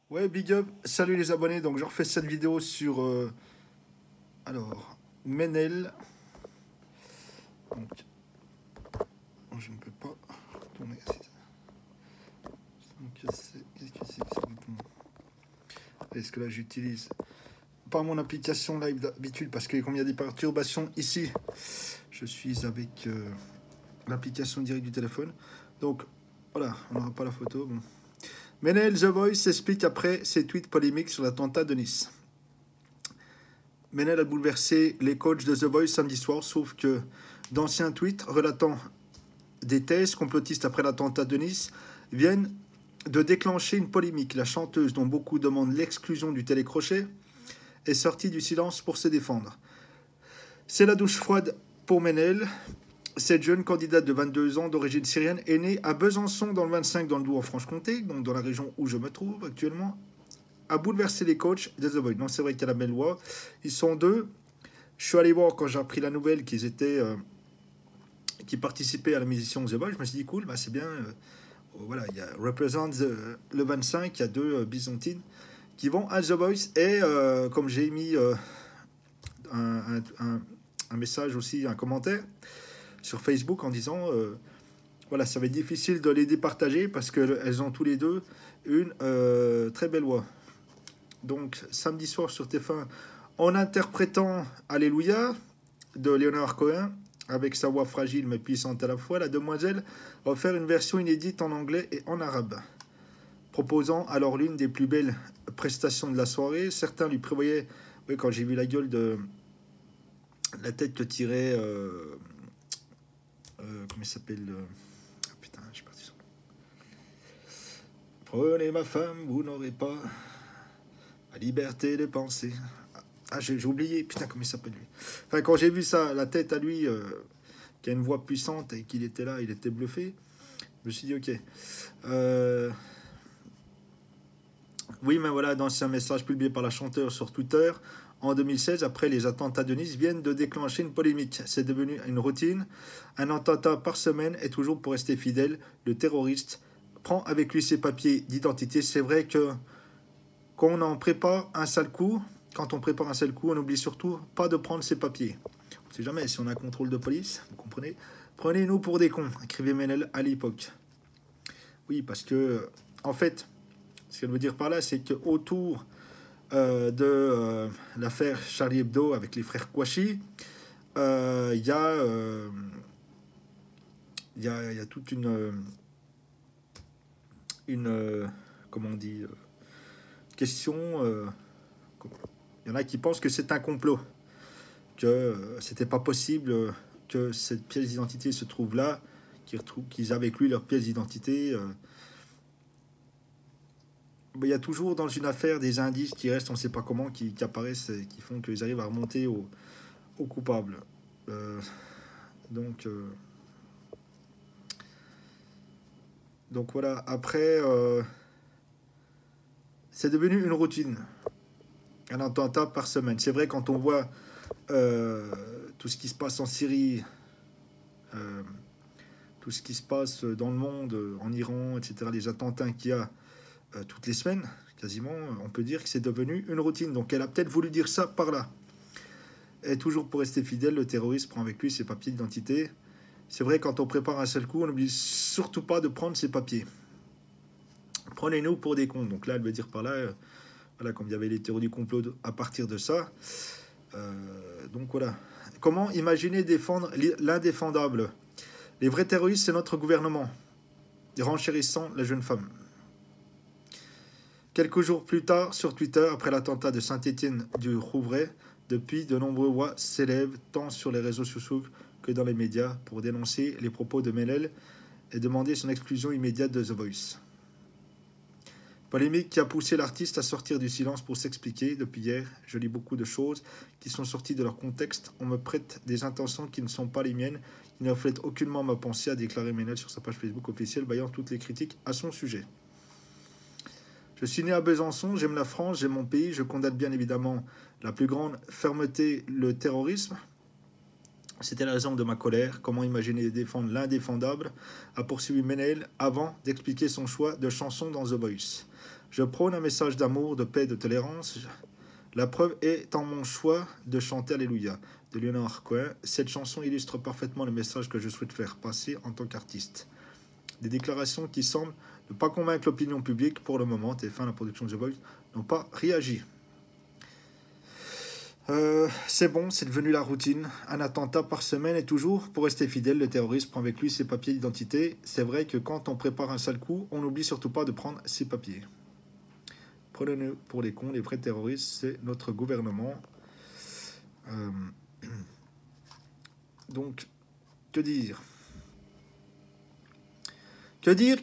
Ouais, big up, salut les abonnés. Donc, je refais cette vidéo sur alors Menel. Donc, je ne peux pas tourner. Donc, qu'est-ce que c'est que ce bouton? Est-ce que là j'utilise pas mon application live d'habitude parce que comme il y a des perturbations ici, je suis avec l'application directe du téléphone. Donc, voilà, on n'aura pas la photo. Bon. Menel The Voice s'explique après ses tweets polémiques sur l'attentat de Nice. Menel a bouleversé les coachs de The Voice samedi soir, sauf que d'anciens tweets relatant des thèses complotistes après l'attentat de Nice viennent de déclencher une polémique. La chanteuse, dont beaucoup demandent l'exclusion du télécrochet, est sortie du silence pour se défendre. C'est la douche froide pour Menel. Cette jeune candidate de 22 ans d'origine syrienne est née à Besançon dans le 25 dans le Doubs en Franche-Comté, donc dans la région où je me trouve actuellement, a bouleversé les coachs de The Voice. Non, c'est vrai qu'il y a la belle loi. Ils sont deux. Je suis allé voir quand j'ai appris la nouvelle qu'ils étaient, qui participaient à la mission The Voice. Je me suis dit cool, bah c'est bien. Voilà, il y a Represent le 25, il y a deux Byzantines qui vont à The Voice et comme j'ai mis un message aussi, un commentaire sur Facebook en disant voilà, ça va être difficile de les départager parce qu'elles ont tous les deux une très belle voix. Donc samedi soir sur TF1, en interprétant Alléluia de Leonard Cohen, avec sa voix fragile mais puissante à la fois, la demoiselle va faire une version inédite en anglais et en arabe, proposant alors l'une des plus belles prestations de la soirée. Certains lui prévoyaient, oui, quand j'ai vu la gueule de la tête que tirait, comment il s'appelle putain, je suis parti sur. Prenez ma femme, vous n'aurez pas la liberté de penser. Ah, j'ai oublié, putain, comment il s'appelle lui. Enfin, quand j'ai vu ça, la tête à lui, qui a une voix puissante et qu'il était là, il était bluffé. Je me suis dit, ok. Oui, mais voilà, d'anciens messages publiés par la chanteuse sur Twitter en 2016, après les attentats de Nice, viennent de déclencher une polémique. C'est devenu une routine. Un attentat par semaine est toujours pour rester fidèle. Le terroriste prend avec lui ses papiers d'identité. C'est vrai que quand on en prépare un sale coup, quand on prépare un sale coup, on n'oublie surtout pas de prendre ses papiers. On ne sait jamais si on a un contrôle de police, vous comprenez. Prenez-nous pour des cons, écrivait Menel à l'époque. Oui, parce que, en fait, ce qu'elle veut dire par là, c'est qu'autour de l'affaire Charlie Hebdo avec les frères Kouachi, il y a toute une comment on dit, question. Il y en a qui pensent que c'est un complot, que c'était pas possible que cette pièce d'identité se trouve là, qu'ils aient avec lui leur pièce d'identité. Il y a toujours dans une affaire des indices qui restent, on ne sait pas comment, qui apparaissent et qui font qu'ils arrivent à remonter au coupable. Euh, donc, euh, donc voilà, après, c'est devenu une routine, un attentat par semaine. C'est vrai quand on voit tout ce qui se passe en Syrie, euh, tout ce qui se passe dans le monde, en Iran, etc., les attentats qu'il y a toutes les semaines, quasiment, on peut dire que c'est devenu une routine. Donc elle a peut-être voulu dire ça par là. Et toujours pour rester fidèle, le terroriste prend avec lui ses papiers d'identité. C'est vrai, quand on prépare un seul coup, on n'oublie surtout pas de prendre ses papiers. Prenez-nous pour des cons. Donc là, elle veut dire par là, voilà, comme il y avait les théories du complot à partir de ça. Donc voilà. Comment imaginer défendre l'indéfendable? Les vrais terroristes, c'est notre gouvernement, renchérissant la jeune femme. Quelques jours plus tard, sur Twitter, après l'attentat de Saint-Étienne-du-Rouvray, depuis, de nombreuses voix s'élèvent tant sur les réseaux sociaux que dans les médias pour dénoncer les propos de Menel et demander son exclusion immédiate de The Voice. Polémique qui a poussé l'artiste à sortir du silence pour s'expliquer. Depuis hier, je lis beaucoup de choses qui sont sorties de leur contexte. On me prête des intentions qui ne sont pas les miennes. Il ne reflète aucunement ma pensée, a déclaré Menel sur sa page Facebook officielle, baillant toutes les critiques à son sujet. Je suis né à Besançon, j'aime la France, j'aime mon pays, je condamne bien évidemment la plus grande fermeté le terrorisme. C'était la raison de ma colère. Comment imaginer défendre l'indéfendable, a poursuivi Menel avant d'expliquer son choix de chanson dans The Voice. Je prône un message d'amour, de paix, de tolérance. La preuve est en mon choix de chanter Alléluia de Léonard Cohen. Cette chanson illustre parfaitement le message que je souhaite faire passer en tant qu'artiste. Des déclarations qui semblent ne pas convaincre l'opinion publique pour le moment. TF1, la production de The Voice, n'ont pas réagi. C'est bon, c'est devenu la routine. Un attentat par semaine et toujours, pour rester fidèle, le terroriste prend avec lui ses papiers d'identité. C'est vrai que quand on prépare un sale coup, on n'oublie surtout pas de prendre ses papiers. Prenez-nous pour les cons, les vrais terroristes, c'est notre gouvernement. Donc, que dire ? Que dire ?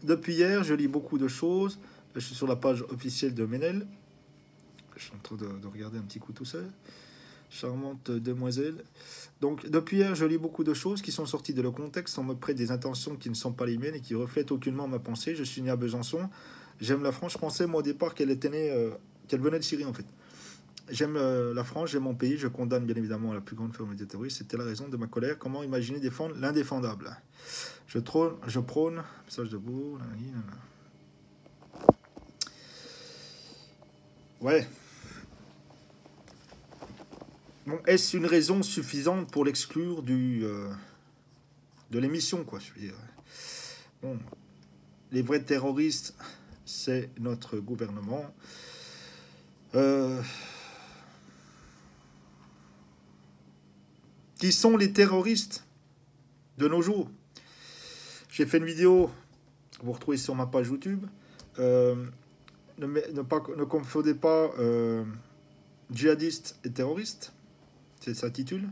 Depuis hier, je lis beaucoup de choses. Là, je suis sur la page officielle de Ménel. Je suis en train de regarder un petit coup tout seul. Charmante demoiselle. Donc, depuis hier, je lis beaucoup de choses qui sont sorties de le contexte. On me prête des intentions qui ne sont pas les miennes et qui reflètent aucunement ma pensée. Je suis né à Besançon. J'aime la France. Je pensais, moi, au départ, qu'elle était née... qu'elle venait de Syrie, en fait. J'aime la France, j'aime mon pays. Je condamne, bien évidemment, la plus grande ferme des terroristes. C'était la raison de ma colère. Comment imaginer défendre l'indéfendable ? Je prône... Message de beau... Ouais. Bon, est-ce une raison suffisante pour l'exclure de l'émission, quoi, je veux dire. Bon, les vrais terroristes, c'est notre gouvernement. Qui sont les terroristes de nos jours? J'ai fait une vidéo, vous retrouvez sur ma page YouTube. Ne confondez pas djihadistes et terroristes. C'est ça s'intitule.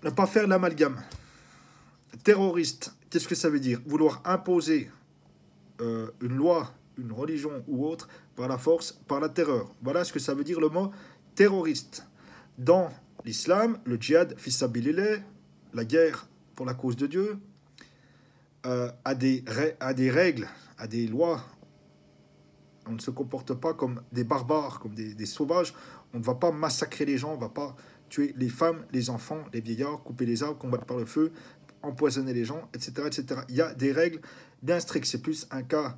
Ne pas faire l'amalgame. Terroriste, qu'est-ce que ça veut dire? Vouloir imposer une loi, une religion ou autre par la force, par la terreur. Voilà ce que ça veut dire le mot terroriste. Dans l'islam, le djihad, fissabilillah, la guerre pour la cause de Dieu, a des règles, a des lois. On ne se comporte pas comme des barbares, comme des sauvages. On ne va pas massacrer les gens, on ne va pas tuer les femmes, les enfants, les vieillards, couper les arbres, combattre par le feu, empoisonner les gens, etc., etc. Il y a des règles bien strictes. C'est plus un cas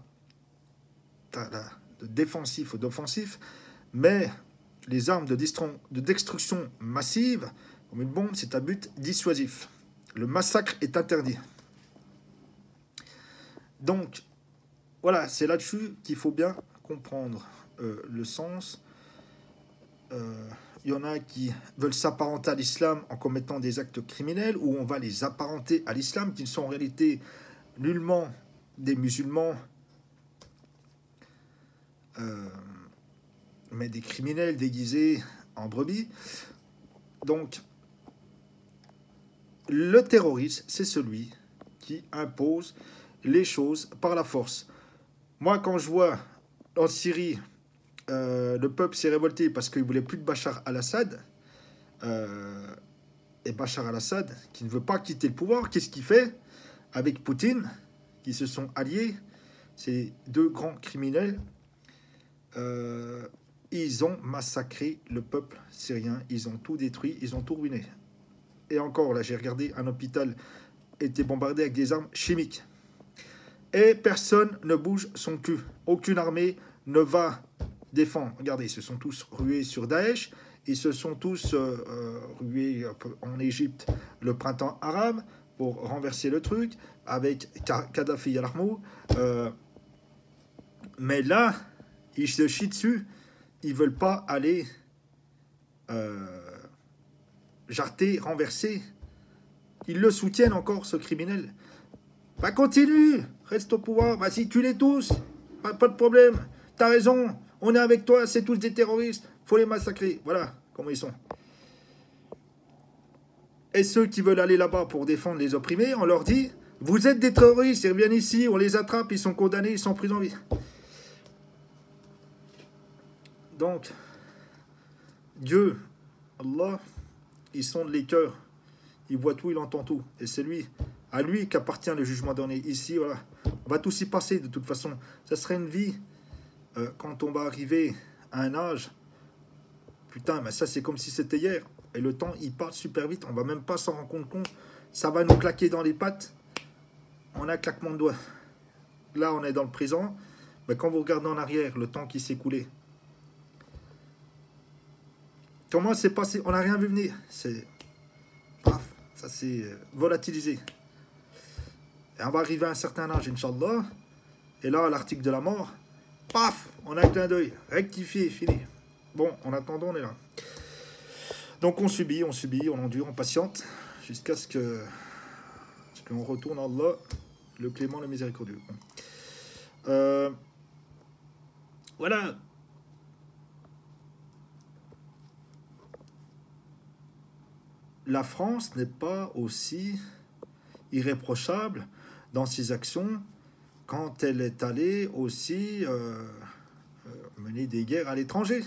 de défensif ou d'offensif, mais les armes de destruction massive, comme une bombe, c'est un but dissuasif. Le massacre est interdit. Donc, voilà, c'est là-dessus qu'il faut bien comprendre le sens. Il y en a qui veulent s'apparenter à l'islam en commettant des actes criminels, ou on va les apparenter à l'islam, qui ne sont en réalité nullement des musulmans, mais des criminels déguisés en brebis. Donc, le terroriste, c'est celui qui impose les choses par la force. Moi, quand je vois en Syrie, le peuple s'est révolté parce qu'il ne voulait plus de Bachar al-Assad, et Bachar al-Assad, qui ne veut pas quitter le pouvoir, qu'est-ce qu'il fait avec Poutine, qui se sont alliés, ces deux grands criminels? Ils ont massacré le peuple syrien, ils ont tout détruit, ils ont tout ruiné. Et encore, là, j'ai regardé, un hôpital était bombardé avec des armes chimiques. Et personne ne bouge son cul. Aucune armée ne va défendre. Regardez, ils se sont tous rués sur Daesh. Ils se sont tous rués en Égypte le printemps arabe pour renverser le truc avec Kadhafi et Al-Armou. Mais là, ils se chient dessus. Ils ne veulent pas aller jarter, renverser. Ils le soutiennent encore, ce criminel. Bah continue, reste au pouvoir, bah si tue-les tous, pas de problème, t'as raison, on est avec toi, c'est tous des terroristes, faut les massacrer, voilà comment ils sont. Et ceux qui veulent aller là-bas pour défendre les opprimés, on leur dit, vous êtes des terroristes, ils reviennent ici, on les attrape, ils sont condamnés, ils sont pris en vie. Donc, Dieu, Allah, ils sondent les cœurs, il voit tout, il entend tout, et c'est lui. À lui qu'appartient le jugement dernier. Ici, voilà, on va tous y passer de toute façon. Ça serait une vie, quand on va arriver à un âge, putain, mais ça c'est comme si c'était hier. Et le temps, il passe super vite, on va même pas s'en rendre compte. Ça va nous claquer dans les pattes. On a un claquement de doigts. là, on est dans le présent. Mais quand vous regardez en arrière, le temps qui s'est écoulé, comment c'est passé? On n'a rien vu venir. C'est... Paf, ça s'est volatilisé. Et on va arriver à un certain âge, Inch'Allah. Et là, l'article de la mort, paf, on a un clin d'œil. Rectifié, fini. Bon, en attendant, on est là. Donc on subit, on endure, on patiente, jusqu'à ce qu'on retourne à Allah, le clément, le miséricordieux. Voilà. La France n'est pas aussi irréprochable dans ses actions quand elle est allée aussi mener des guerres à l'étranger.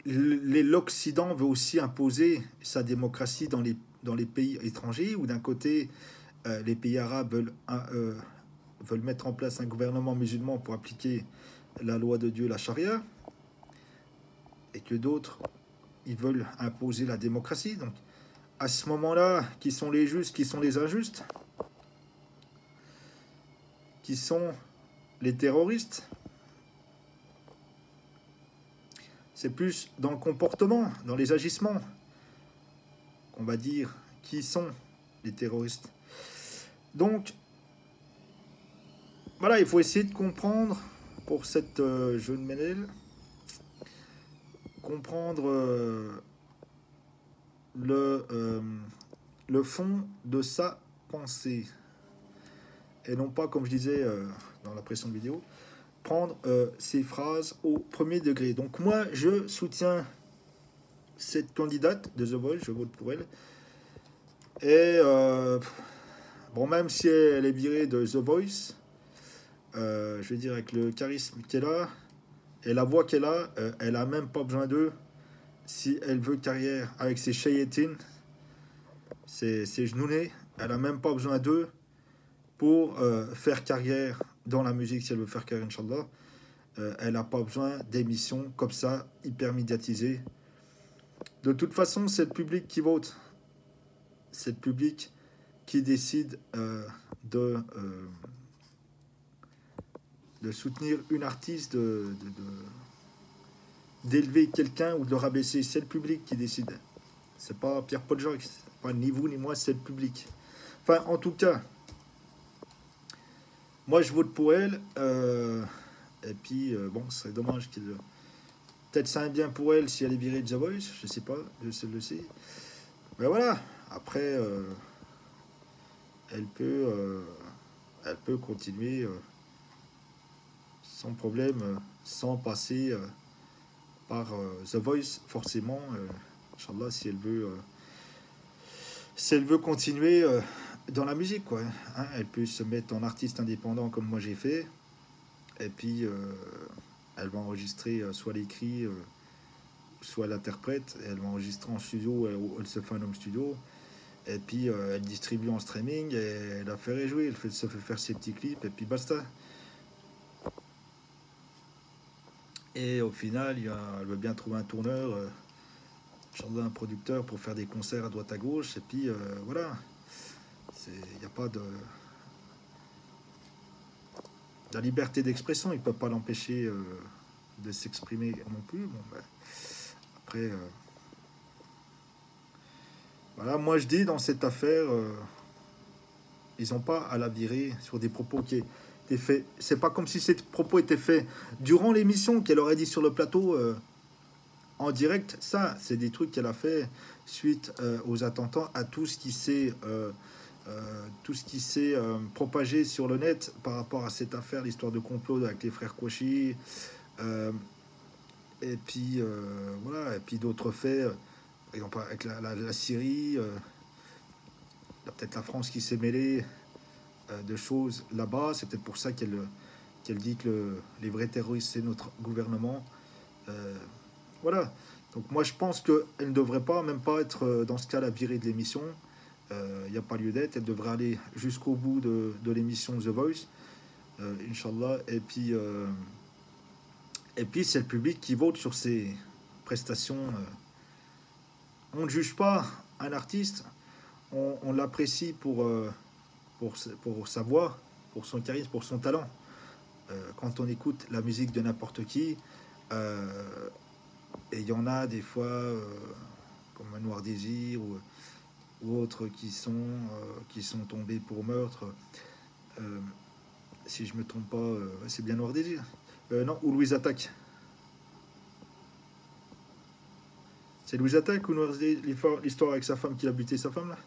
L'Occident veut aussi imposer sa démocratie dans les pays étrangers, où d'un côté, les pays arabes veulent mettre en place un gouvernement musulman pour appliquer la loi de Dieu, la charia, et que d'autres, ils veulent imposer la démocratie. Donc, à ce moment-là, qui sont les justes, qui sont les injustes, qui sont les terroristes? C'est plus dans le comportement, dans les agissements, qu'on va dire qui sont les terroristes. Donc, voilà, il faut essayer de comprendre, pour cette jeune Ménel, comprendre le fond de sa pensée. Et non pas, comme je disais dans la précédente vidéo, prendre ces phrases au premier degré. Donc moi, je soutiens cette candidate de The Voice, je vote pour elle. Et bon, même si elle est virée de The Voice, je veux dire, avec le charisme qu'elle a et la voix qu'elle a même pas besoin d'eux si elle veut carrière avec ses chayetines, ses genounets, elle a même pas besoin d'eux pour faire carrière dans la musique. Si elle veut faire carrière, Inch'Allah, elle n'a pas besoin d'émissions comme ça, hyper médiatisées. De toute façon, c'est le public qui vote. C'est le public qui décide de soutenir une artiste, d'élever quelqu'un ou de le rabaisser. C'est le public qui décide. C'est pas Pierre-Paul Jacques, c'est pas ni vous ni moi, c'est le public. Enfin, en tout cas, moi je vote pour elle. Et puis, bon, ce serait dommage qu'il... Peut-être c'est un bien pour elle si elle est virée de The Voice, je sais pas, je le sais. Mais voilà, après, elle peut continuer sans problème, sans passer par The Voice, forcément. Inch'Allah, si elle veut continuer dans la musique, quoi. Hein, elle peut se mettre en artiste indépendant comme moi j'ai fait. Et puis, elle va enregistrer soit l'écrit, soit l'interprète. Elle va enregistrer en studio, elle se fait un home studio. Et puis, elle distribue en streaming, et elle a fait jouer, se fait faire ses petits clips, et puis basta. Et au final, elle veut bien trouver un tourneur, un producteur pour faire des concerts à droite à gauche. Et puis, voilà. Il n'y a pas de... La liberté d'expression, il ne peut pas l'empêcher de s'exprimer non plus. Bon, ben, après, voilà, moi je dis dans cette affaire, ils n'ont pas à la virer sur des propos qui étaient faits. C'est pas comme si ces propos étaient faits durant l'émission qu'elle aurait dit sur le plateau en direct. Ça, c'est des trucs qu'elle a fait suite aux attentats, à tout ce qui s'est... propagé sur le net par rapport à cette affaire, l'histoire de complot avec les frères Kouachi, et puis voilà, et puis d'autres faits, par exemple avec la Syrie, peut-être la France qui s'est mêlée de choses là-bas. C'est peut-être pour ça qu'elle dit que les vrais terroristes c'est notre gouvernement. Voilà, donc moi je pense qu'elle ne devrait pas, même pas être dans ce cas la virée de l'émission. Il n'y a pas lieu d'être, elle devrait aller jusqu'au bout de l'émission The Voice, Inch'Allah, et puis c'est le public qui vote sur ses prestations. On ne juge pas un artiste on l'apprécie pour sa voix, pour son charisme, pour son talent. Quand on écoute la musique de n'importe qui, et il y en a des fois, comme un Noir Désir ou autres qui sont tombés pour meurtre. Si je me trompe pas, c'est bien Noir Désir. Non, ou Louise Attaque. C'est Louise Attaque ou Noir Désir, l'histoire avec sa femme qui a buté sa femme là.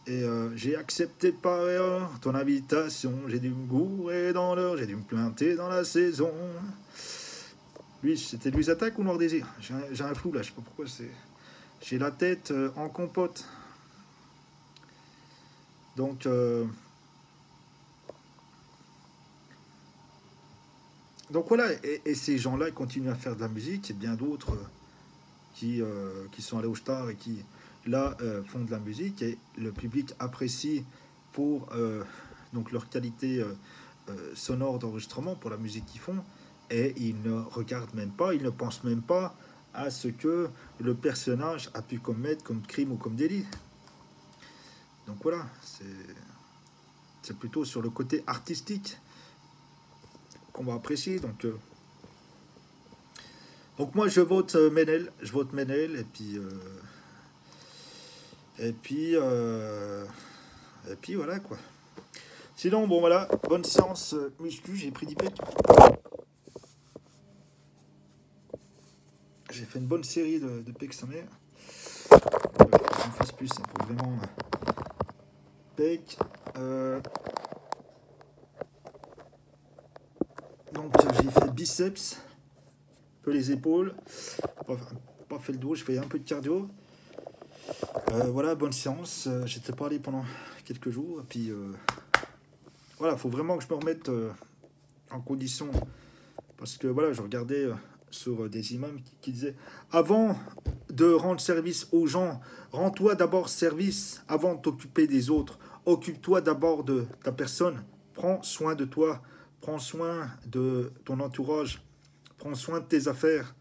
Et j'ai accepté par erreur ton invitation, j'ai dû me gourer dans l'heure, j'ai dû me planter dans la saison. Lui, c'était Louise Attaque ou Noir Désir? J'ai un flou là, je sais pas pourquoi c'est. J'ai la tête en compote. Donc voilà, et ces gens-là continuent à faire de la musique, et bien d'autres qui sont allés au Star et qui là font de la musique, et le public apprécie pour donc leur qualité sonore d'enregistrement, pour la musique qu'ils font, et ils ne regardent même pas, ils ne pensent même pas à ce que le personnage a pu commettre comme crime ou comme délit. Donc voilà, c'est plutôt sur le côté artistique qu'on va apprécier. Donc moi je vote Ménel, et puis voilà quoi. Sinon bon voilà, bonne séance muscu, j'ai pris 10 pecs. J'ai fait une bonne série de pecs sa mère. J'en fasse plus hein, pour vraiment pecs. Donc j'ai fait biceps, un peu les épaules, pas fait le dos, j'ai fait un peu de cardio. Voilà, bonne séance. J'étais pas allé pendant quelques jours. Et puis voilà, faut vraiment que je me remette en condition. Parce que voilà, je regardais sur des imams qui disaient avant de rendre service aux gens, rends-toi d'abord service avant de t'occuper des autres. Occupe-toi d'abord de ta personne. Prends soin de toi. Prends soin de ton entourage. Prends soin de tes affaires.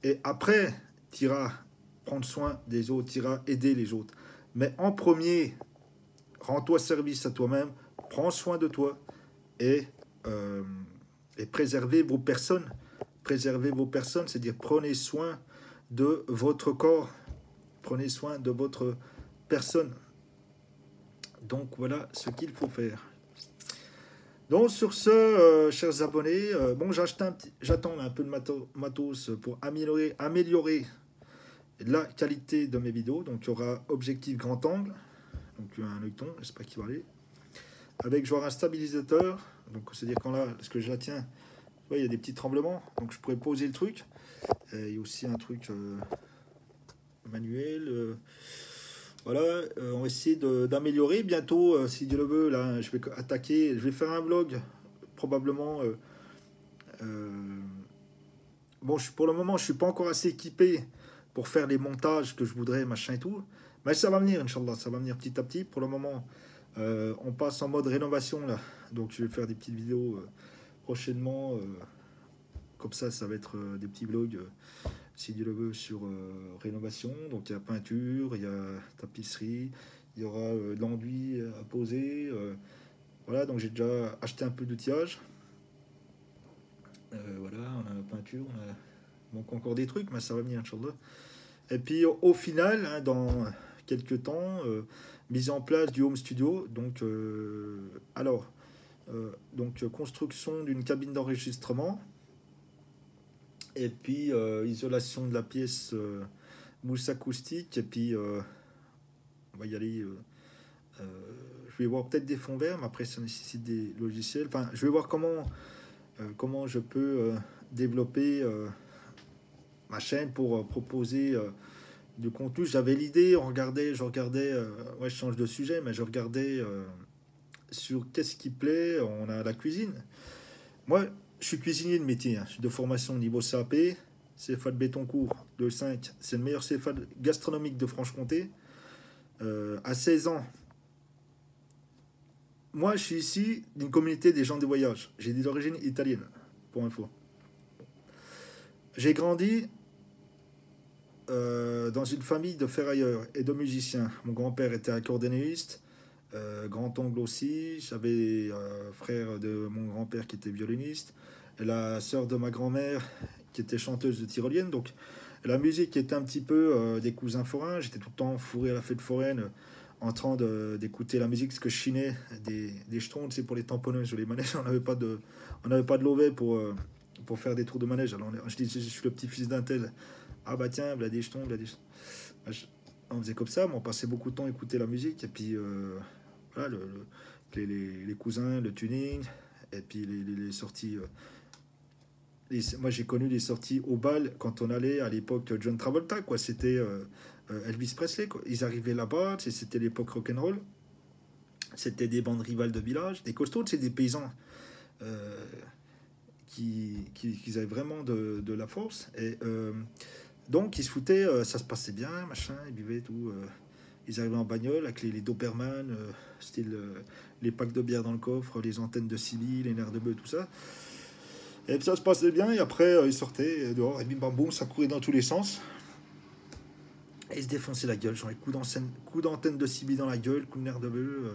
Et après, tu iras prendre soin des autres, tu iras aider les autres. Mais en premier, rends-toi service à toi-même. Prends soin de toi. Et préservez vos personnes. Préservez vos personnes, c'est-à-dire prenez soin de votre corps. Prenez soin de votre personne. Donc voilà ce qu'il faut faire. Donc sur ce, chers abonnés, bon j'attends un peu de matos pour améliorer la qualité de mes vidéos. Donc il y aura objectif grand angle, donc un œilleton, j'espère qu'il va aller. Avec genre un stabilisateur, donc c'est-à-dire quand là, parce que je la tiens, il y a des petits tremblements, donc je pourrais poser le truc. Il y a aussi un truc manuel. Voilà, on va essayer d'améliorer. Bientôt, si Dieu le veut, là, je vais faire un vlog, probablement. Bon, pour le moment, je suis pas encore assez équipé pour faire les montages que je voudrais, machin et tout. Mais ça va venir, Inch'Allah, ça va venir petit à petit. Pour le moment, on passe en mode rénovation, là. Donc, je vais faire des petites vidéos prochainement. Comme ça va être des petits vlogs, si Dieu le veut, sur rénovation. Donc, il y a peinture, il y a tapisserie, il y aura de l'enduit à poser. Voilà, donc j'ai déjà acheté un peu d'outillage. Voilà, on a la peinture, il manque encore des trucs, mais ça va venir, Inch'Allah. Et puis au final, hein, dans quelques temps, mise en place du home studio. Donc, construction d'une cabine d'enregistrement. Et puis isolation de la pièce, mousse acoustique. Et puis on va y aller. Je vais voir peut-être des fonds verts, mais après ça nécessite des logiciels. Enfin, je vais voir comment je peux développer ma chaîne pour proposer du contenu. J'avais l'idée, je regardais, ouais, je change de sujet, mais je regardais sur qu'est-ce qui plaît. On a la cuisine. Moi, je suis cuisinier de métier, hein. Je suis de formation au niveau CAP, CFA de Bétoncourt, 2.5. C'est le meilleur CFA gastronomique de Franche-Comté. À 16 ans, moi, je suis ici d'une communauté des gens des voyages. J'ai des origines italiennes, pour info. J'ai grandi dans une famille de ferrailleurs et de musiciens. Mon grand-père était accordéoniste, grand-oncle aussi. J'avais frère de mon grand-père qui était violoniste, et la sœur de ma grand-mère qui était chanteuse de tyrolienne. Donc la musique était un petit peu des cousins forains. J'étais tout le temps fourré à la fête foraine en train d'écouter la musique, parce que je chinais des jetons, tu sais, pour les tamponneuses ou les manèges. On n'avait pas de lovet pour faire des tours de manège. Alors je disais, je suis le petit-fils d'un tel. Ah bah tiens, voilà des jetons, voilà des jetons. Bah, on faisait comme ça, mais on passait beaucoup de temps à écouter la musique. Et puis, voilà, les cousins, le tuning, et puis les sorties. Moi, j'ai connu les sorties au bal quand on allait à l'époque John Travolta, quoi. C'était Elvis Presley, quoi. Ils arrivaient là-bas, c'était l'époque rock'n'roll. C'était des bandes rivales de village, des costauds, c'est des paysans euh, qui avaient vraiment de la force. Et donc, ils se foutaient, ça se passait bien, machin, ils buvaient tout. Ils arrivaient en bagnole avec les Doberman, style les packs de bière dans le coffre, les antennes de Sibyl, les nerfs de bœuf, tout ça. Et puis ça se passait bien, et après, ils sortaient dehors, et bim bam boum, ça courait dans tous les sens. Et ils se défonçaient la gueule, genre les coups d'antenne de Sibyl dans la gueule, coups de nerfs de bœuf.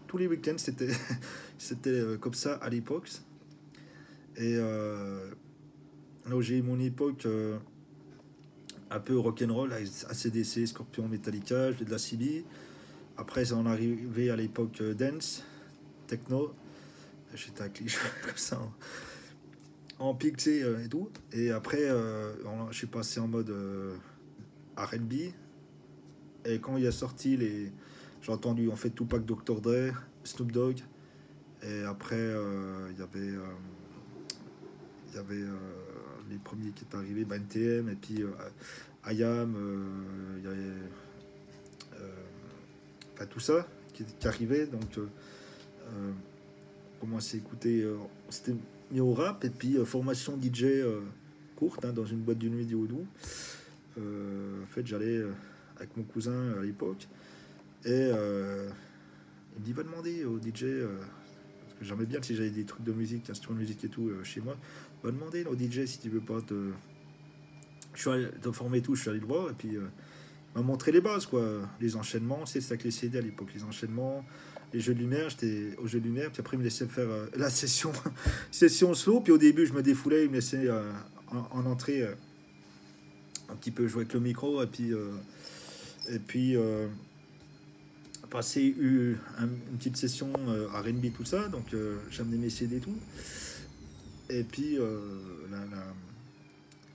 Tous les week-ends, c'était comme ça à l'époque. Et là où j'ai eu mon époque un peu rock'n'roll, avec ACDC, Scorpion, Metallica, j'ai de la CB. Après, ça en est arrivé à l'époque dance, techno. J'étais à cliché comme ça, en pic, tu sais, et tout. Et après, je suis passé en mode R&B. Et quand il a sorti les. J'ai entendu en fait Tupac, Dr. Dre, Snoop Dogg. Et après, il y avait les premiers qui étaient arrivés, bah, NTM, et puis IAM, il y avait. Enfin, tout ça qui arrivait. Donc, on commençait à écouter. C'était mis au rap, et puis formation DJ courte, hein, dans une boîte de nuit du Houdou. En fait, j'allais avec mon cousin à l'époque, et il me dit, va demander au DJ, parce que j'aimais bien si j'avais des trucs de musique, instruments de musique et tout chez moi, va demander au DJ si tu veux pas je suis allé te former et tout, je suis allé le voir, et puis m'a montré les bases, quoi, les enchaînements, c'est ça que les CD à l'époque, les enchaînements, les jeux de lumière, j'étais aux jeux de lumière, puis après il me laissait faire la session session slow, puis au début je me défoulais, il me laissait en entrée un petit peu jouer avec le micro, et puis passer une petite session R&B, tout ça, donc j'ai amené mes CD et tout, et puis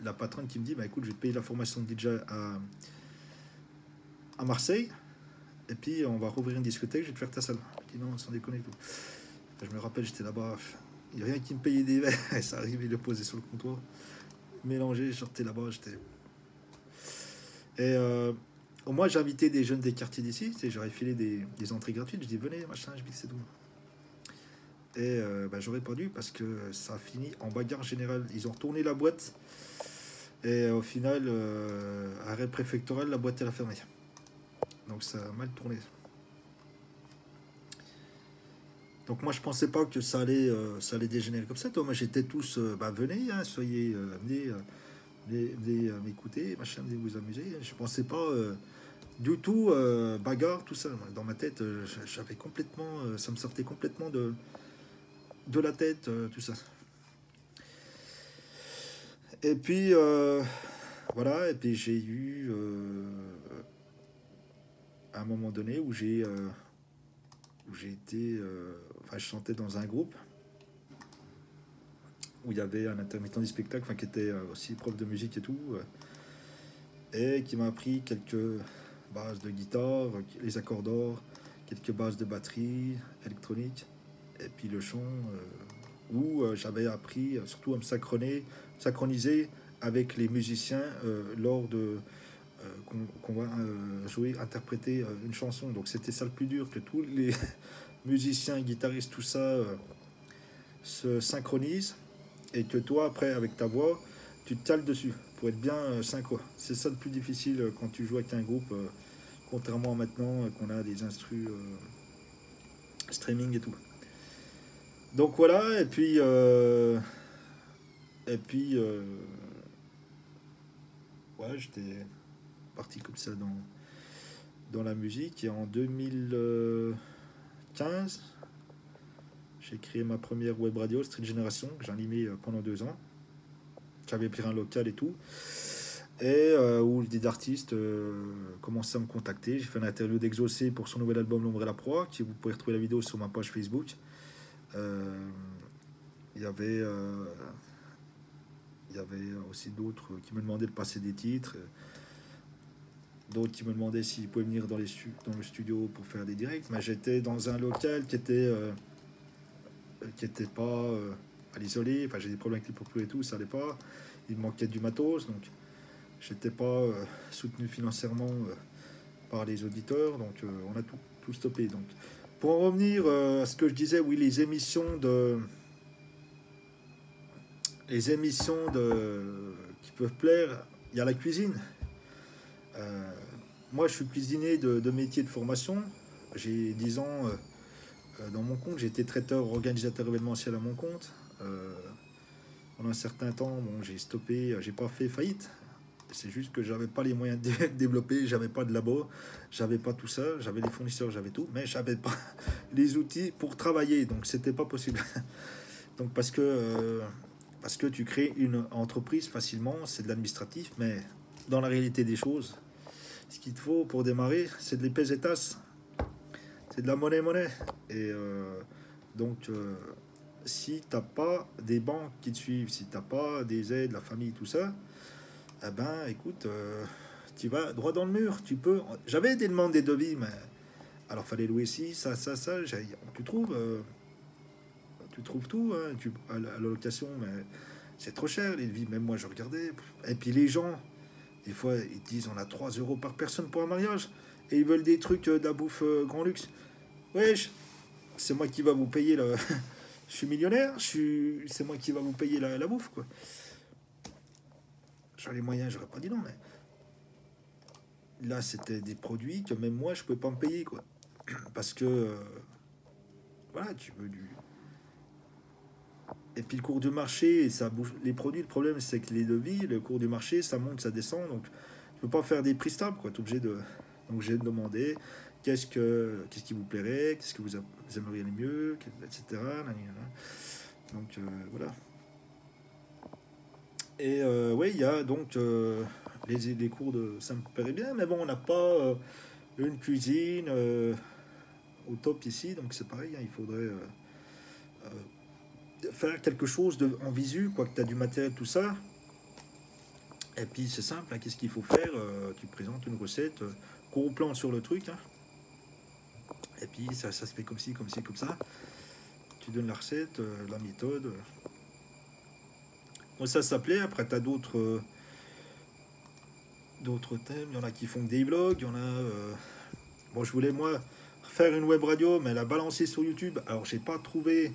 la patronne qui me dit, bah écoute, je vais te payer la formation de DJ à Marseille, et puis on va rouvrir une discothèque, je vais te faire ta salle. Je dis non, sans déconner tout. Je me rappelle, j'étais là-bas, il n'y a rien qui me payait des verres, ça arrivait, il le posait sur le comptoir, mélangé, sortais là-bas, j'étais. Et au moins, j'ai invité des jeunes des quartiers d'ici, j'aurais filé des entrées gratuites, je dis venez, machin, je dis c'est tout. Et bah, j'aurais pas dû, parce que ça a fini en bagarre générale. Ils ont retourné la boîte, et au final, arrêt préfectoral, la boîte elle a fermé. Donc ça a mal tourné. Donc moi je pensais pas que ça allait dégénérer comme ça. Toi, moi j'étais tous, bah venez, hein, soyez, venez m'écouter, machin, venez vous amuser. Je pensais pas du tout bagarre, tout ça. Dans ma tête, j'avais complètement, ça me sortait complètement de la tête, tout ça. Et puis voilà, et puis j'ai eu à un moment donné où j'ai été, enfin je chantais dans un groupe où il y avait un intermittent du spectacle, enfin qui était aussi prof de musique et tout, et qui m'a appris quelques bases de guitare, les accords d'or, quelques bases de batterie électronique, et puis le chant, où j'avais appris surtout à me synchroniser avec les musiciens lors de qu'on va jouer, interpréter une chanson. Donc c'était ça le plus dur, que tous les musiciens, guitaristes, tout ça se synchronisent, et que toi après avec ta voix tu te cales dessus pour être bien synchro. C'est ça le plus difficile quand tu joues avec un groupe, contrairement à maintenant qu'on a des instrus streaming et tout. Donc voilà, et puis ouais, j'étais parti comme ça dans la musique. Et en 2015, j'ai créé ma première web radio, Street Génération, que j'ai animé pendant 2 ans. J'avais pris un local et tout. Et où des artistes commençaient à me contacter. J'ai fait une interview d'Exaucé pour son nouvel album L'Ombre et la Proie, qui vous pouvez retrouver la vidéo sur ma page Facebook. Il y avait aussi d'autres qui me demandaient de passer des titres, d'autres qui me demandaient s'ils pouvaient venir dans le studio pour faire des directs. Mais j'étais dans un local qui était pas à l'isolé. Enfin, j'ai des problèmes avec les propos et tout, ça allait pas. Il me manquait du matos, donc j'étais pas soutenu financièrement par les auditeurs, donc on a tout stoppé. Donc, pour en revenir à ce que je disais, oui, les émissions qui peuvent plaire, il y a la cuisine. Moi, je suis cuisinier de métier de formation. J'ai 10 ans dans mon compte. J'ai été traiteur organisateur événementiel à mon compte. Pendant un certain temps, bon, j'ai stoppé, j'ai pas fait faillite. C'est juste que j'avais pas les moyens de développer, j'avais pas de labo, j'avais pas tout ça, j'avais les fournisseurs, j'avais tout, mais j'avais pas les outils pour travailler, donc c'était pas possible. Donc parce que tu crées une entreprise facilement, c'est de l'administratif, mais dans la réalité des choses, ce qu'il te faut pour démarrer, c'est de l'épée et tasses, c'est de la monnaie. Et donc si t'as pas des banques qui te suivent, si t'as pas des aides, la famille, tout ça, eh ben écoute, tu vas droit dans le mur. J'avais des demandes des devis, mais alors fallait louer ci, ça. Tu trouves tout hein, à la location, mais c'est trop cher les devis. Même moi je regardais. Et puis les gens, des fois ils disent on a 3 euros par personne pour un mariage et ils veulent des trucs de la bouffe grand luxe. Wesh, c'est moi qui va vous payer le. Je suis millionnaire, c'est moi qui va vous payer la bouffe quoi. J'aurais les moyens, j'aurais pas dit non, mais là c'était des produits que même moi je peux pas me payer quoi, parce que voilà, tu veux du. Et puis le cours du marché, ça bouge. Les produits, le problème c'est que les devis, le cours du marché, ça monte, ça descend, donc tu peux pas faire des prix stables quoi. T'es obligé de. Donc j'ai demandé qu'est-ce qui vous plairait, qu'est-ce que vous aimeriez le mieux, etc. Donc voilà. Et oui, il y a donc les cours de. Ça me plairait bien, mais bon, on n'a pas une cuisine au top ici, donc c'est pareil, hein, il faudrait faire quelque chose en visu, quoi, que tu as du matériel, tout ça. Et puis c'est simple, hein, qu'est-ce qu'il faut faire tu présentes une recette, gros plan sur le truc, hein, et puis ça se fait comme ci, comme ci, comme ça. Tu donnes la recette, la méthode. Bon, ça s'appelait, après tu as d'autres thèmes, il y en a qui font des vlogs, il y en a. Bon, je voulais moi faire une web radio, mais la balancer sur YouTube. Alors j'ai pas trouvé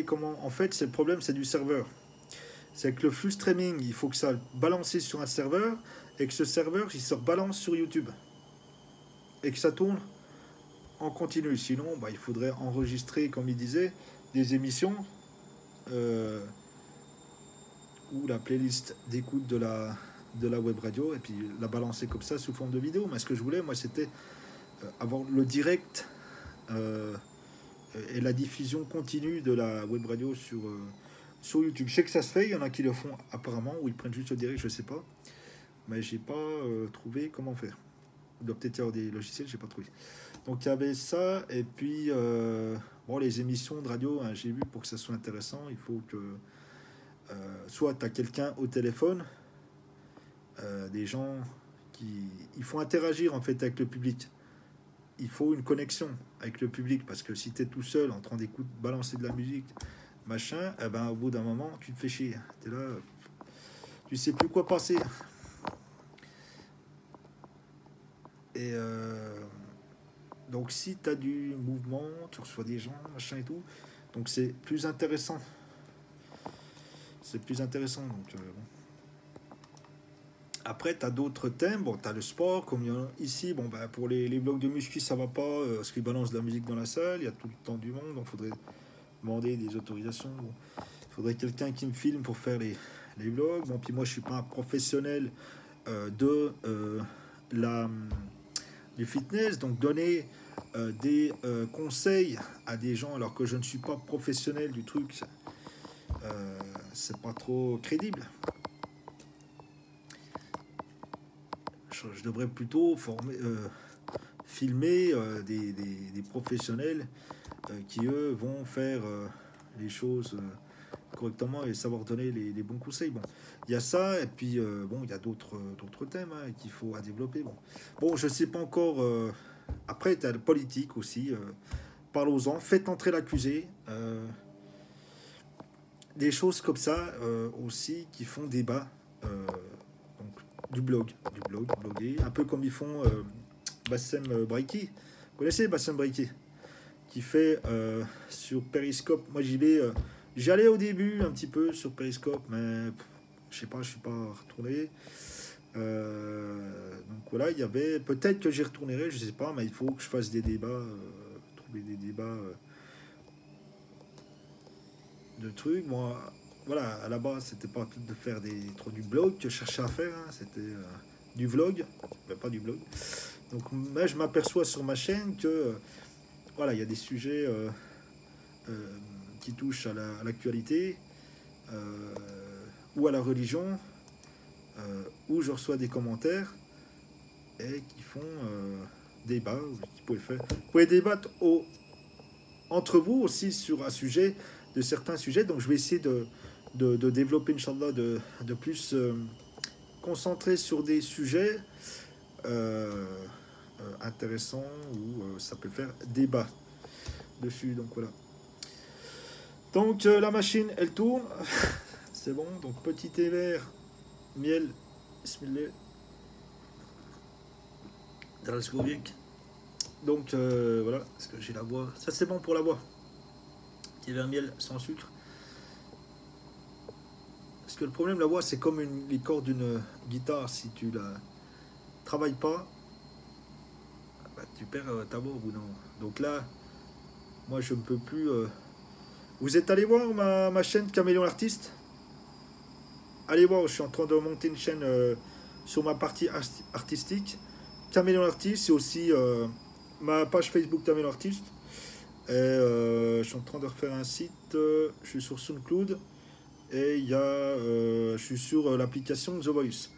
comment. En fait, c'est le problème, c'est du serveur. C'est que le flux streaming, il faut que ça balance sur un serveur et que ce serveur, il se balance sur YouTube et que ça tourne en continu. Sinon, bah, il faudrait enregistrer, comme il disait, des émissions ou la playlist d'écoute de la web radio et puis la balancer comme ça sous forme de vidéo. Mais ce que je voulais, moi, c'était avoir le direct et la diffusion continue de la web radio sur YouTube. Je sais que ça se fait, il y en a qui le font apparemment, ou ils prennent juste le direct, je sais pas. Mais j'ai pas trouvé comment faire. Il doit peut-être y avoir des logiciels, j'ai pas trouvé. Donc il y avait ça, et puis bon, les émissions de radio, hein, j'ai vu, pour que ça soit intéressant, il faut que soit tu as quelqu'un au téléphone, des gens il faut interagir en fait avec le public. Il faut une connexion avec le public, parce que si tu es tout seul en train d'écouter, balancer de la musique, machin, eh ben, au bout d'un moment, tu te fais chier. Tu es là, tu sais plus quoi passer. Et donc, si tu as du mouvement, tu reçois des gens, machin et tout, donc c'est plus intéressant. C'est plus intéressant. Donc, bon. Après, tu as d'autres thèmes. Bon, tu as le sport, comme il y a ici. Bon, bah, pour les blogs de muscu, ça va pas, parce qu'ils balancent de la musique dans la salle. Il y a tout le temps du monde, donc il faudrait demander des autorisations. Bon. Il faudrait quelqu'un qui me filme pour faire les vlogs. Bon, puis moi, je suis pas un professionnel de du fitness, donc donner des conseils à des gens alors que je ne suis pas professionnel du truc, c'est pas trop crédible. Je devrais plutôt filmer des professionnels qui, eux, vont faire les choses correctement et savoir donner les bons conseils. Bon, il y a ça, et puis bon, il y a d'autres thèmes qu'il faut à développer. Bon, je sais pas encore. Après, tu as le politique aussi. Parlons-en. Faites entrer l'accusé. Des choses comme ça aussi qui font débat. Donc, bloguer. Un peu comme ils font Bassem Breiki. Vous connaissez Bassem Breiki? Qui fait sur Periscope. Moi, j'y allais au début un petit peu sur Periscope, mais je sais pas, je suis pas retourné. Donc voilà, il y avait. Peut-être que j'y retournerai, je sais pas, mais il faut que je fasse des débats, trouver des débats de trucs. Moi, voilà, à la base, c'était pas de faire trop du blog que je cherchais à faire, hein, c'était du vlog, mais pas du blog. Donc, mais je m'aperçois sur ma chaîne que voilà, il y a des sujets qui touchent à l'actualité ou à la religion, où je reçois des commentaires et qui font débat. Vous pouvez débattre entre vous aussi sur un sujet, de certains sujets. Donc je vais essayer de développer, Inch'Allah, de plus concentrer sur des sujets intéressants où ça peut faire débat dessus. Donc voilà. Donc la machine, elle tourne. C'est bon. Donc petit thé vert, miel, bismillah. Donc voilà, parce que j'ai la voix. Ça c'est bon pour la voix. Thé vert, miel, sans sucre. Parce que le problème, la voix, c'est comme les cordes d'une guitare. Si tu la travailles pas, bah, tu perds ta voix ou non. Donc là, moi je ne peux plus. Vous êtes allé voir ma chaîne Caméléon l'artiste? Allez voir, je suis en train de monter une chaîne sur ma partie artistique. Caméléon l'artiste, c'est aussi ma page Facebook Caméléon l'artiste. Et je suis en train de refaire un site. Je suis sur SoundCloud. Et je suis sur l'application The Voice.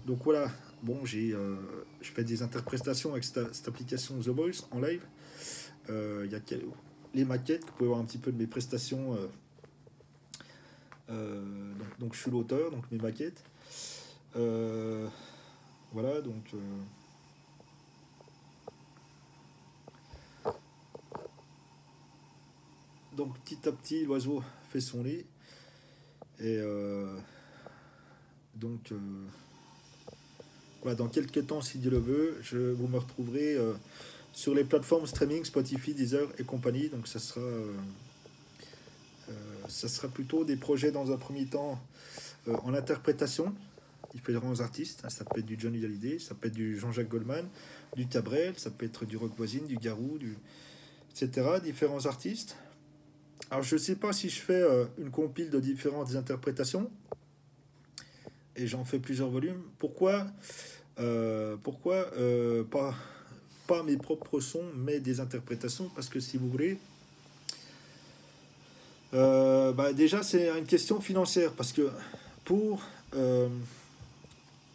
Donc voilà. Bon, je fais des interprétations avec cette application The Voice en live. Il y a les maquettes, vous pouvez voir un petit peu de mes prestations. Donc je suis l'auteur, donc mes maquettes. Voilà, donc petit à petit l'oiseau fait son lit et donc voilà, dans quelques temps, si Dieu le veut, vous me retrouverez sur les plateformes streaming Spotify, Deezer et compagnie. Donc ça sera plutôt des projets dans un premier temps en interprétation, différents artistes. Ça peut être du Johnny Hallyday, ça peut être du Jean-Jacques Goldman, du Cabrel, ça peut être du Rock Voisine, du Garou, etc. Différents artistes. Alors je ne sais pas si je fais une compile de différentes interprétations et j'en fais plusieurs volumes. Pourquoi pas mes propres sons, mais des interprétations? Parce que si vous voulez, déjà c'est une question financière. Parce que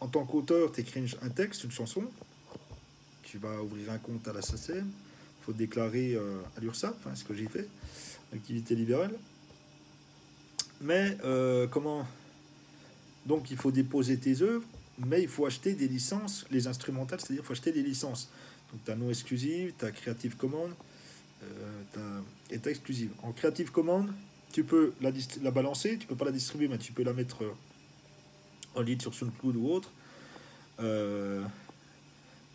en tant qu'auteur, tu écris un texte, une chanson, tu vas ouvrir un compte à la SACEM, il faut déclarer à l'URSSAF, ce que j'ai fait, activité libérale. Mais donc il faut déposer tes œuvres, mais il faut acheter des licences, les instrumentales, c'est-à-dire il faut acheter des licences. Donc tu as non exclusive, tu as Creative Commons et tu as exclusive. En Creative Commons, tu peux la balancer, tu peux pas la distribuer, mais tu peux la mettre en ligne sur SoundCloud ou autre.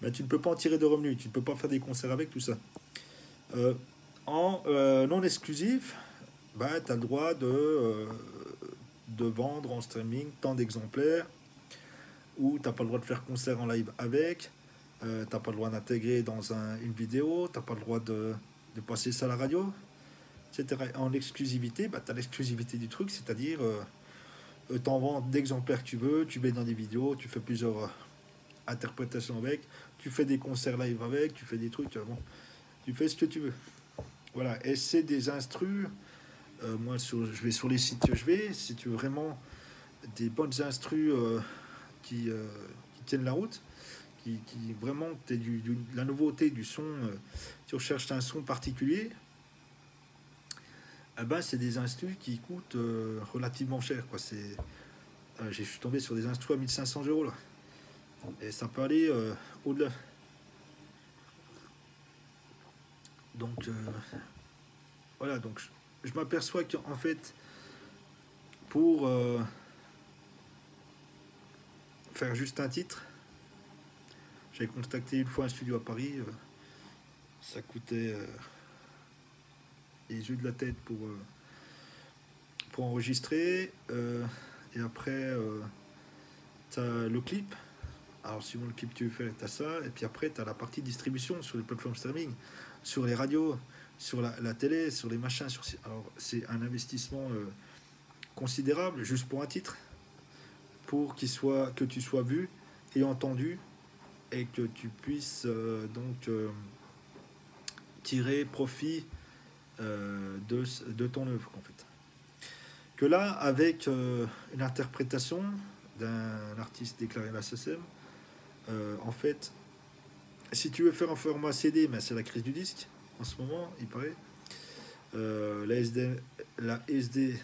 Mais tu ne peux pas en tirer de revenus, tu ne peux pas faire des concerts avec, tout ça. En non exclusif, tu as le droit de vendre en streaming tant d'exemplaires, ou tu n'as pas le droit de faire concert en live avec, tu n'as pas le droit d'intégrer dans une vidéo, tu n'as pas le droit de passer ça à la radio. etc. En exclusivité, bah, tu as l'exclusivité du truc, c'est-à-dire t'en vends d'exemplaires que tu veux, tu mets dans des vidéos, tu fais plusieurs interprétations avec, tu fais des concerts live avec, tu fais des trucs, bon, tu fais ce que tu veux. Voilà, et c'est des instrus. Moi, je vais sur les sites que je vais, si tu veux vraiment des bonnes instrus qui tiennent la route, qui vraiment, la nouveauté du son, tu recherches un son particulier, eh ben, c'est des instrus qui coûtent relativement cher. Quoi. Je suis tombé sur des instrus à 1500 euros là. Et ça peut aller au-delà. Donc voilà, donc je m'aperçois qu'en fait, pour faire juste un titre, j'avais contacté une fois un studio à Paris, ça coûtait les yeux de la tête pour enregistrer, et après, tu as le clip. Alors, suivant le clip que tu veux faire, tu as ça, et puis après, tu as la partie distribution sur les plateformes streaming, sur les radios, sur la télé, sur les machins. Alors, c'est un investissement considérable juste pour un titre, pour que tu sois vu et entendu, et que tu puisses tirer profit de ton œuvre, en fait. Que là, avec une interprétation d'un artiste déclaré à la SSM, en fait, si tu veux faire un format CD, ben c'est la crise du disque en ce moment, il paraît. La SDMR,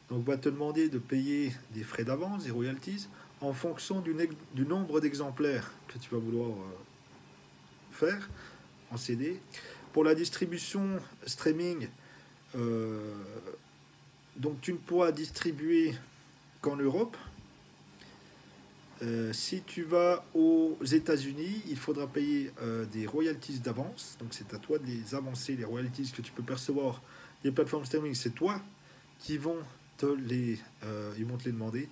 donc va te demander de payer des frais d'avance, des royalties, en fonction du nombre d'exemplaires que tu vas vouloir faire en CD. Pour la distribution streaming, donc tu ne pourras distribuer qu'en Europe. Si tu vas aux États-Unis, il faudra payer des royalties d'avance. Donc c'est à toi de les avancer, les royalties que tu peux percevoir des plateformes streaming. C'est toi qui vont ils vont te les demander.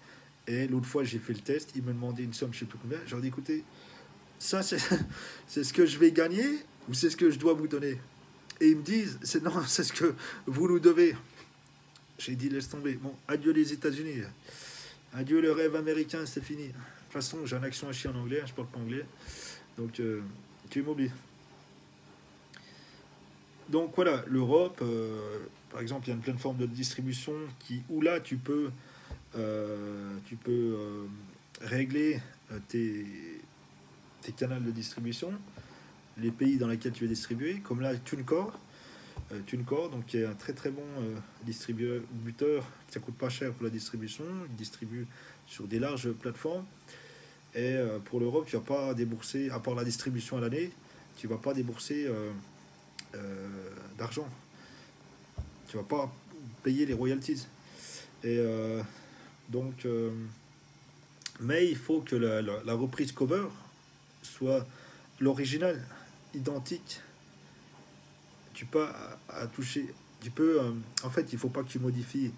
Et l'autre fois, j'ai fait le test. Ils me demandaient une somme, je ne sais plus combien. J'ai dit, écoutez, ça c'est ce que je vais gagner ou c'est ce que je dois vous donner. Et ils me disent, non, c'est ce que vous nous devez. J'ai dit, laisse tomber. Bon, adieu les États-Unis. Adieu le rêve américain, c'est fini. De toute façon, j'ai un accent à chier en anglais, je parle pas anglais. Donc, tu m'oublies. Donc voilà, l'Europe, par exemple, il y a une plateforme de distribution où là, tu peux régler tes canaux de distribution, les pays dans lesquels tu veux distribuer, comme là, TuneCore, donc qui est un très très bon distributeur, ça coûte pas cher pour la distribution, il distribue sur des larges plateformes. Et pour l'Europe, tu vas pas débourser, à part la distribution à l'année, tu vas pas débourser d'argent. Tu vas pas payer les royalties. Et mais il faut que la reprise cover soit l'original, identique. Tu peux à toucher, en fait, il faut pas que tu modifies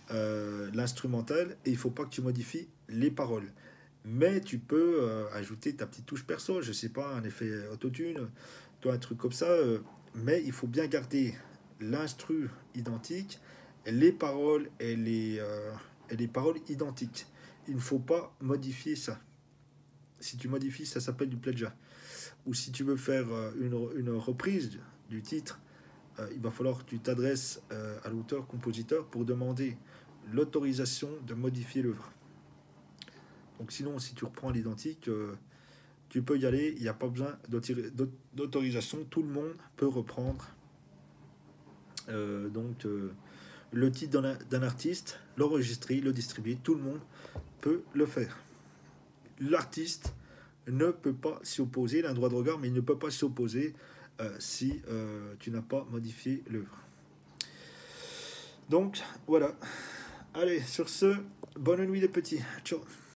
l'instrumental et il faut pas que tu modifies les paroles. Mais tu peux ajouter ta petite touche perso, je sais pas, un effet autotune, toi un truc comme ça, mais il faut bien garder l'instru identique, les paroles et les paroles identiques. Il ne faut pas modifier ça. Si tu modifies, ça s'appelle du plagiat. Ou si tu veux faire une reprise du titre, il va falloir que tu t'adresses à l'auteur-compositeur pour demander l'autorisation de modifier l'œuvre. Donc sinon, si tu reprends l'identique, tu peux y aller, il n'y a pas besoin d'autorisation, tout le monde peut reprendre le titre d'un artiste, l'enregistrer, le distribuer, tout le monde peut le faire. L'artiste ne peut pas s'y opposer, il a un droit de regard, mais il ne peut pas s'y opposer si tu n'as pas modifié l'œuvre. Donc voilà. Allez, sur ce, bonne nuit les petits. Ciao.